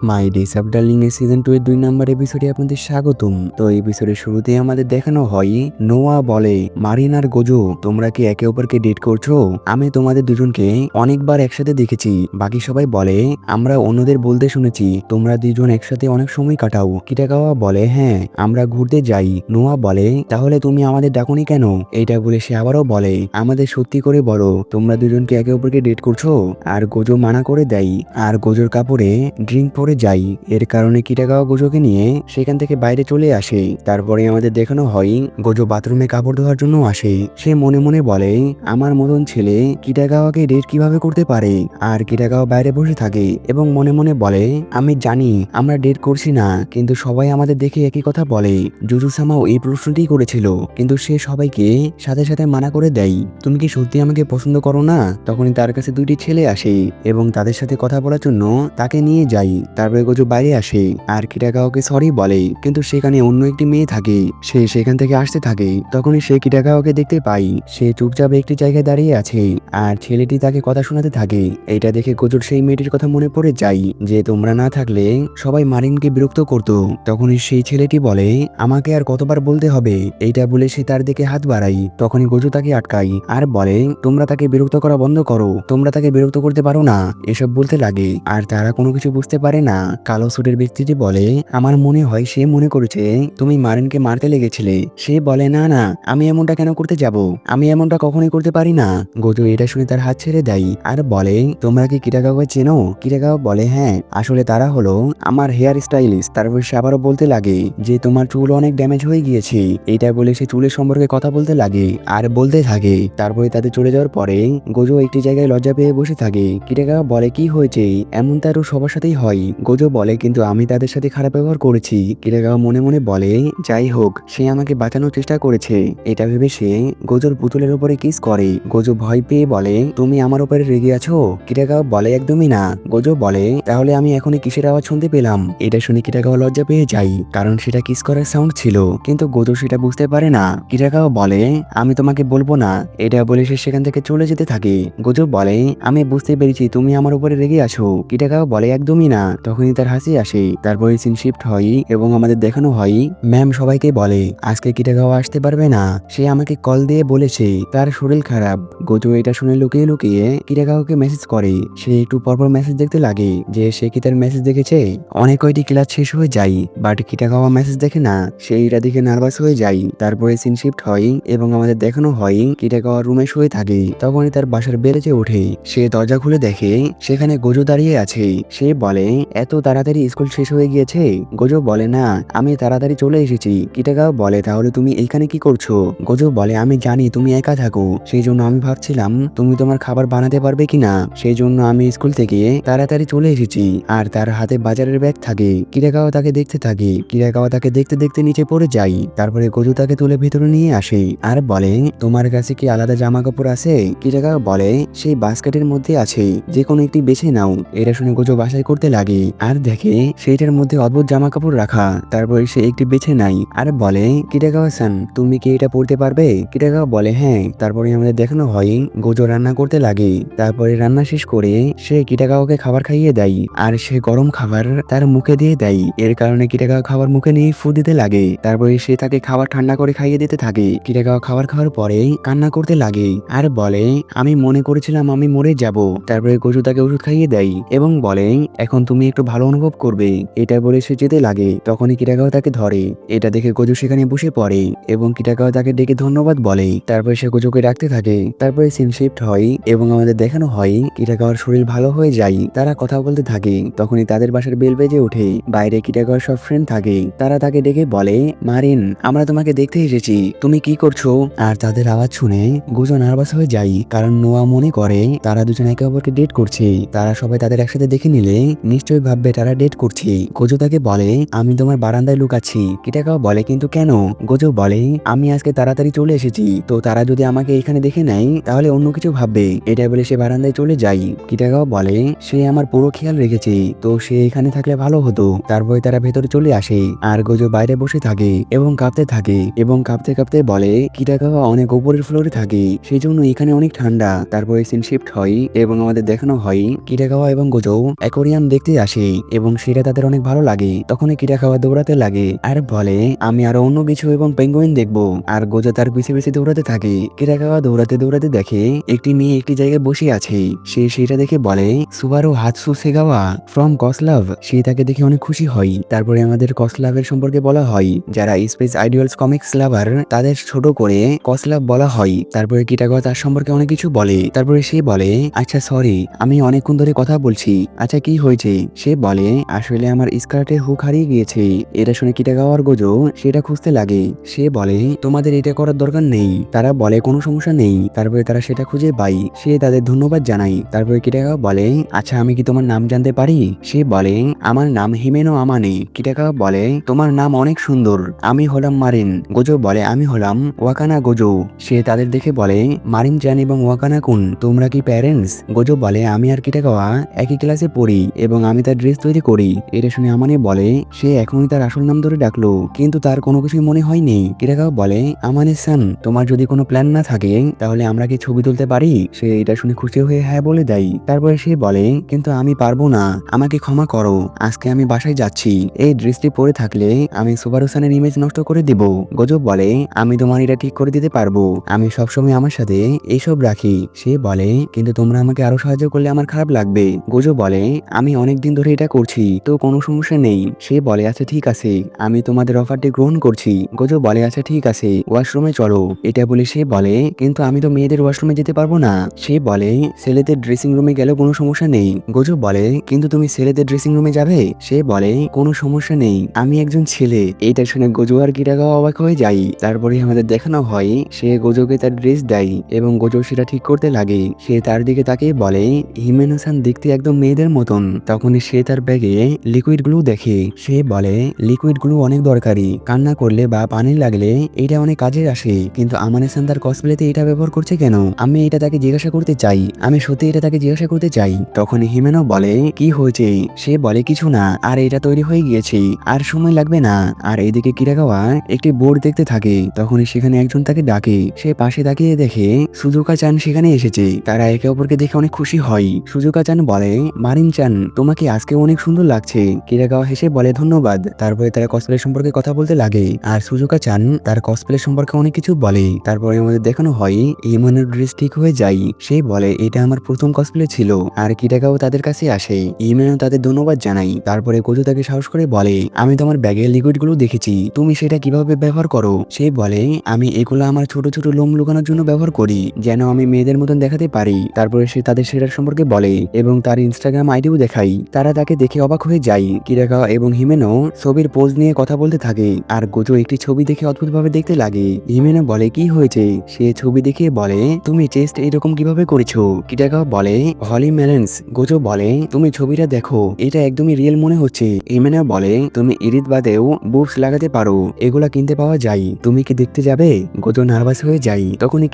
My dress of darling এর season 2 এর 2 নম্বর এপিসোডে আপনাদের স্বাগতম। তো এপিসোডের শুরুতে আমাদের দেখানো হয় নোয়া বলে, মারিন আর গোজো তোমরা কি একে অপরকে ডেট করছো? আমি তোমাদের দুজনকে অনেকবার একসাথে দেখেছি। বাকি সবাই বলে আমরা অন্যদের বলতে শুনেছি তোমরা দুজন একসাথে অনেক সময় কাটাও। কিটাকাওয়া বলে হ্যাঁ আমরা ঘুরতে যাই। নোয়া বলে তাহলে তুমি আমাদের ডাকুনি কেন? এইটা বলে সে আবারও বলে আমাদের সত্যি করে বলো তোমরা দুজনকে একে অপরকে ডেট করছো? আর গোজো মানা করে দেয় আর গোজোর কাপড়ে ড্রিঙ্ক পরে যাই। এর কারণে কিটাগাওয়া গোজোকে নিয়ে সেখান থেকে বাইরে চলে আসে। তারপরে আমাদের দেখানো হয় গোজো বাথরুমে কাপড় ধোয়ার জন্য আসে। সে মনে মনে বলে আমার মতন ছেলে কিটাগাওয়াকে ডেট কিভাবে করতে পারে? আর কিটাগাওয়া বাইরে বসে থাকে এবং মনে মনে বলে আমি জানি আমরা ডেট করছি না, কিন্তু সবাই আমাদের দেখে একই কথা বলে। জুজুসামাও এই প্রশ্নটি করেছিল, কিন্তু সে সবাইকে সাথে সাথে মানা করে দেয় তুমি কি সত্যি আমাকে পছন্দ করো না? তখনই তার কাছে দুইটি ছেলে আসে এবং তাদের সাথে কথা বলার জন্য তাকে নিয়ে যাই। তারপরে গোজো বাইরে আসে আর কিটাগাওয়াকে সরি বলে, কিন্তু সেখানে অন্য একটি মেয়ে থাকে। সে সেখান থেকে আসতে থাকে। তখনই সে কিটাগাওয়াকে দেখতে পাই। সে চুপচাপ একটি জায়গায় দাঁড়িয়ে আছে আর ছেলেটি তাকে কথা শোনাতে থাকে। এটা দেখে গোজোর সেই মেয়েটির কথা মনে পড়ে যায় যে তোমরা না থাকলে সবাই মারিনকে বিরক্ত করত। তখনই সেই ছেলেটি বলে আমাকে আর কতবার বলতে হবে? এইটা বলে সে তার দিকে হাত বাড়াই। তখনই গোজো তাকে আটকাই আর বলে তোমরা তাকে বিরক্ত করা বন্ধ করো, তোমরা তাকে বিরক্ত করতে পারো না, এসব বলতে লাগে। আর তারা কোনো কিছু বুঝতে পারে না। কালো স্যুটের ব্যক্তিটি বলে আমার মনে হয় সে মনে করেছে তুমি মারিনকে মারতে লেগেছিলে। সে বলে না না আমি এমনটা কেন করতে যাব, আমি এমনটা কখনোই করতে পারি না। গোজো এটা শুনে তার হাত ছেড়ে দেয় আর বলে তোমরা কি কিটাগাওয়াকে চেনো? কিটাগাওয়া বলে হ্যাঁ আসলে তারা হলো আমার হেয়ার স্টাইলিস্ট। তারপর সে আবারও বলতে লাগে যে তোমার চুল অনেক ড্যামেজ হয়ে গিয়েছে। এটা বলে সে চুলের সম্পর্কে কথা বলতে লাগে আর বলতে থাকে। তারপরে তাদের চলে যাওয়ার পরে গোজো একটি জায়গায় লজ্জা পেয়ে বসে থাকে। কিটাগাওয়া বলে কি হয়েছে? এমন তারও সবার সাথেই হয়। গোজো বলে কিন্তু আমি তাদের সাথে খারাপ ব্যবহার করেছি। কিটাগাওয়া মনে মনে বলে যাই হোক সে আমাকে বাঁচানোর চেষ্টা করেছে। এটা ভেবে সে গোজোর পুতুলের উপরে কিস করে। গোজো ভয় পেয়ে বলে তুমি আমার উপরে রেগে আছো? কিটাগাওয়া বলে একদমই না। গোজো বলে তাহলে আমি এখনই কিসের আওয়াজ শুনতে পেলাম? এটা শুনে কিটাগাওয়া লজ্জা পেয়ে যায়, কারণ সেটা কিস করার সাউন্ড ছিল। কিন্তু গোজো সেটা বুঝতে পারে না। কিটাগাওয়া বলে আমি তোমাকে বলবো না। এটা বলে সে সেখান থেকে চলে যেতে থাকে। গোজো বলে আমি বুঝতে পেরেছি তুমি আমার উপরে রেগে আছো। কিটাগাওয়া বলে একদমই না। তখনই তার হাসি আসে। তারপরে সিন শিফট হয় এবং আমাদের দেখানো হয় ম্যাম সবাইকে বলে আজকে কিটাগাওয়া আসতে পারবে না। সে আমাকে কল দিয়ে বলেছে তার শরীর খারাপ। গোজো এটা শুনে লুকিয়ে লুকিয়ে কিটাগাওয়াকে মেসেজ করে। সে একটু পরপর মেসেজ দেখতে লাগে যে সে কি তার মেসেজ দেখেছে। অনেক কয়টি ক্লাস শেষ হয়ে যায়, বাট কিটাগাওয়া মেসেজ দেখে না। সে এটা দেখে নার্ভাস হয়ে যায়। তারপরে সিন শিফট হয় এবং আমাদের দেখানো হয় কিটাগাওয়া রুমে শুয়ে থাকে। তখনই তার বাসার বেড়েছে ওঠে। সে দরজা খুলে দেখে সেখানে গোজো দাঁড়িয়ে আছে। সে বলে এত তাড়াতাড়ি স্কুল শেষ হয়ে গিয়েছে? গোজো বলে না আমি তাড়াতাড়ি চলে এসেছি। কিটাগাওয়া বলে তাহলে তুমি এইখানে কি করছো? গোজো বলে আমি জানি তুমি একা থাকো, সেই জন্য আমি ভাবছিলাম তুমি তোমার খাবার বানাতে পারবে কিনা, সেই জন্য আমি স্কুল থেকে তাড়াতাড়ি চলে এসেছি। আর তার হাতে বাজারের ব্যাগ থাকে। কিটাগাওয়া তাকে দেখতে থাকে। কিটাগাওয়া তাকে দেখতে দেখতে নিচে পড়ে যায়। তারপরে গোজো তাকে তুলে ভিতরে নিয়ে আসে আর বলে তোমার কাছে কি আলাদা জামা কাপড় আছে? কিটাগাওয়া বলে সেই বাস্কেটের মধ্যে আছে, যে কোনো একটি বেছে নাও। এটা শুনে গোজো বাছাই করতে লাগে আর দেখে সেইটার মধ্যে অদ্ভুত জামা কাপড় রাখা। তারপরে সে একটি বেছে নাই আর বলে কিটাগাওয়া সান তুমি কি এটা পড়তে পারবে? কিটাগাওয়া বলে হ্যাঁ। তারপরে আমাদের দেখানো হয় গোজো রান্না করতে লাগে। তারপরে রান্না শেষ করে সে কিটাগাওয়াকে খাবার খাইয়ে দেয় আর সে গরম খাবার তার মুখে দিয়ে দেয়। এর কারণে কিটাগাওয়া খাবার মুখে নিয়ে ফু দিতে লাগে। তারপরে সে তাকে খাবার ঠান্ডা করে খাইয়ে দিতে থাকে। কিটাগাওয়া খাবার খাওয়ার পরে কান্না করতে লাগে আর বলে আমি মনে করেছিলাম আমি মরে যাব। তারপরে গোজো তাকে ওষুধ খাইয়ে দেয় এবং বলে এখন তুমি একটু ভালো অনুভব করবে। এটা বলে সে যেতে লাগে। তখনই কিটাগাওয়া তাকে ধরে। এটা দেখে গোজো সেখানে বসে পড়ে এবং কিটাগাওয়া তাকে ডেকে ধন্যবাদ বলে। তারপরে সে গোজোকে ডাকতে থাকে। তারপরে সিন শিফট হয় এবং আমাদের দেখানো হয় কিটাগাওয়ার শরীর ভালো হয়ে যায়। তারা কথা বলতে থাকে। তখনই তাদের বাসার বেল বেজে ওঠে। বাইরে কিটাগাওয়ার সব ফ্রেন্ড থাকে। তারা তাকে ডেকে বলে মারিন আমরা তোমাকে দেখতে এসেছি, তুমি কি করছো? আর তাদের আওয়াজ শুনে গোজো নার্ভাস হয়ে যায়, কারণ নোয়া মনে করে তারা দুজন একে অপরকে ডেট করছে। তারা সবাই তাদের একসাথে দেখে নিলে নিশ্চয়ই ভাববে তারা ডেট করছে। গোজো তাকে বলে আমি তোমার বারান্দায় লুকাচ্ছি। কিটাগাওয়া বলে কিন্তু কেন? গোজো বলে আমি আজকে তাড়াতাড়ি চলে এসেছি, তো তারা যদি আমাকে এখানে দেখে নেয় তাহলে অন্য কিছু ভাববে। এটা বলে সে বারান্দায় চলে যায়। কিটাগাওয়া বলে সে আমার পুরো খেয়াল রেখেছে, তো সে এখানে থাকলে ভালো হতো। তারপরে তারা ভেতরে চলে আসে আর গোজো বাইরে বসে থাকে এবং কাঁপতে থাকে এবং কাঁপতে কাঁপতে বলে কিটাগাওয়া অনেক উপরের ফ্লোরে থাকে, সেই জন্য এখানে অনেক ঠান্ডা। তারপরে সিন শিফট হয় এবং আমাদের দেখানো হয় কিটাগাওয়া এবং গোজো অ্যাকোরিয়াম দেখতে আসে। আসে এবং সেটা তাদের অনেক ভালো লাগে। তখনই কিরাকাওয়া দৌড়াতে লাগে আর বলে আমি আরো অন্য কিছু এবং পেঙ্গুইন দেখবো। আর গোজো তার পিছে পিছে দৌড়াতে থাকে। কিরাকাওয়া দৌড়াতে দৌড়াতে দেখে একটি মেয়ে একটি জায়গায় বসে আছে। সে সেটা দেখে বলে সুবারু হাতসু সেগাওয়া ফ্রম কসলাভ। সে তাকে দেখে অনেক খুশি হয়। তারপরে আমাদের কসলাভের সম্পর্কে বলা হয়, যারা স্পেস আইডিয়ালস কমিক্স লাভার তাদের ছোট করে কসলাভ বলা হয়। তারপরে কিটাগাওয়া তার সম্পর্কে অনেক কিছু বলে। তারপরে সে বলে আচ্ছা সরি, আমি অনেকক্ষণ ধরে কথা বলছি, আচ্ছা কি হয়েছে? সে বলে আসলে আমার স্কার্টের হুক হারিয়ে গিয়েছে। এটা শুনে কিটাগাওয়ার গোজো সেটা খুঁজতে লাগে। সে বলে তোমাদের এটা করার দরকার নেই। তারা বলে কোনো সমস্যা নেই। তারপরে তারা সেটা খুঁজে পায়। সে তাদের ধন্যবাদ জানায়। তারপরে কিটাগাওয়া বলে আচ্ছা আমি কি তোমার নাম জানতে পারি? সে বলে আমার নাম হিমেনো আমানে। কিটাগাওয়া বলে তোমার নাম অনেক সুন্দর, আমি হলাম মারিন। গোজো বলে আমি হলাম ওয়াকানা গোজো। সে তাদের দেখে বলে মারিন জান এবং ওয়াকানা কুন তোমরা কি প্যারেন্টস? গোজো বলে আমি আর কিটাগাওয়া একই ক্লাসে পড়ি এবং আমি তার ড্রেস তৈরি করি। এটা শুনে আমানে বলে সে এখনই তার আসল নাম ধরে ডাকলো, কিন্তু তার কোনো কিছুই মনে হয়নি। কিটাগাওয়া বলে আমানে সান তোমার যদি কোনো প্ল্যান না থাকে তাহলে আমরা কি ছবি তুলতে পারি? সে এটা শুনে খুশি হয়ে হ্যাঁ বলে দেয়। তারপরে সে বলে কিন্তু আমি পারবো না, আমাকে ক্ষমা করো, আজকে আমি বাসায় যাচ্ছি। এই ড্রেসটি পরে থাকলে আমি সুবারু সানের ইমেজ নষ্ট করে দিব। গোজো বলে আমি তোমার এটা ঠিক করে দিতে পারবো, আমি সবসময় আমার সাথে এইসব রাখি। সে বলে কিন্তু তোমরা আমাকে আরো সাহায্য করলে আমার খারাপ লাগবে। গোজো বলে আমি অনেকদিন ধরে এটা করছি, তো কোনো সমস্যা নেই। সে বলে আচ্ছা ঠিক আছে, আমি তোমাদের অফারটি গ্রহণ করছি। গোজো বলে আচ্ছা ঠিক আছে, ওয়াশরুমে চলো। এটা বলে সে বলে কিন্তু আমি তো মেয়েদের ওয়াশরুমে যেতে পারবো না। সে বলে ছেলেদের ড্রেসিং রুমে গেলেও কোনো সমস্যা নেই। গোজো বলে কিন্তু তুমি ছেলেদের ড্রেসিং রুমে যাবে? সে বলে কোনো সমস্যা নেই, আমি একজন ছেলে। এটা শুনে গোজো আর কিটাগাওয়া অবাক হয়ে যায়। তারপরে আমাদের দেখানো হয় সে গোজোকে তার ড্রেস দেয় এবং গোজো সেটা ঠিক করতে লাগে। সে তার দিকে তাকিয়ে বলে হিমেনো-সান দেখতে একদম মেয়েদের মতন। তখনই সে তার ব্যাগে লিকুইড গ্লু দেখে। সে বলে লিকুইড গ্লু অনেক দরকারি, কান্না করলে বা পানি লাগলে এটা অনেক কাজে আসে, কিন্তু আমানে-সান তার কসপ্লেতে এটা ব্যবহার করছে কেন? আমি এটা তাকে জিজ্ঞাসা করতে চাই, আমি সত্যি এটা তাকে জিজ্ঞাসা করতে চাই। তখন হিমেনো বলে কি হয়েছে? সে বলে কিছু না, আর এটা তৈরি হয়ে গিয়েছে, আর সময় লাগবে না। আর এদিকে কিরাগাওয়া একটি বোর্ড দেখতে থাকে। তখনই সেখানে একজন তাকে ডাকে। সে পাশে তাকিয়ে দেখে সুজুকা চান সেখানে এসেছে। তারা একে অপরকে দেখে অনেক খুশি হয়। সুজুকা চান বলে মারিন চান তোমাকে আজকে অনেক সুন্দর লাগছে। কিরাগাওয়া হেসে বলে ধন্যবাদ। তারপরে তারা কসপ্লে সম্পর্কে কথা বলতে লাগে আর সুজুকা চান তার কসপ্লে সম্পর্কে অনেক কিছু বলে। তারপরে আমাদের দেখানো হয় ইমনের ড্রেস ঠিক হয়ে যায়। সে বলে এটা আমার প্রথম কসপ্লে ছিল। আর কিরাগাও তাদের কাছে আসে। ইমনও তাদের ধন্যবাদ জানাই। তারপরে গোজো তাকে সাহস করে বলে আমি তোমার ব্যাগের লিকুইড গুলো দেখেছি, তুমি সেটা কিভাবে ব্যবহার করো? সে বলে আমি এগুলো আমার ছোট ছোট লোম লুকানোর জন্য ব্যবহার করি, যেন আমি মেয়েদের মতন দেখাতে পারি। তারপরে সে তাদের সেটার সম্পর্কে বলে এবং তার ইনস্টাগ্রাম আইডিও দেখাই। তারা তাকে দেখে অবাক হয়ে যায়। কিরাগাওয়া এবং হিমেনো ছবির পোজ নিয়ে কথা বলতে থাকে আর গোজো একটি ছবি দেখে অদ্ভুতভাবে দেখতে লাগে। হিমেনো বলে কি হয়েছে? সে ছবি দেখে বলে তুমি চেস্ট এরকম কিভাবে করেছো? কিরাগাওয়া বলে হলি মেলেন্স। গোজো বলে তুমি ছবিটা দেখো, এটা একদমই রিয়েল মনে হচ্ছে। হিমেনো বলে তুমি ইরিত বাদেও বুবস লাগাতে পারো, এগুলা কিনতে পাওয়া যায়, তুমি কি দেখতে যাবে? গোজো নার্ভাস হয়ে যায়। তখনই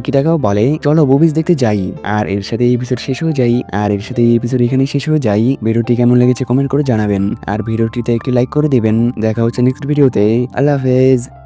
কিটাগাওয়া বলে চলো বুবিস দেখতে যাই। আর এর সাথে এই এপিসোড শেষ হয়ে যায়। আর এর সাথে এই এপিসোড এখানেই শেষ হয়ে যায়। ভিডিওটি কেমন লেগেছে কমেন্ট করে জানাবেন আর ভিডিওটিতে একটি লাইক করে দিবেন। দেখা হচ্ছে নেক্সট ভিডিওতে। আল্লাহ হাফেজ।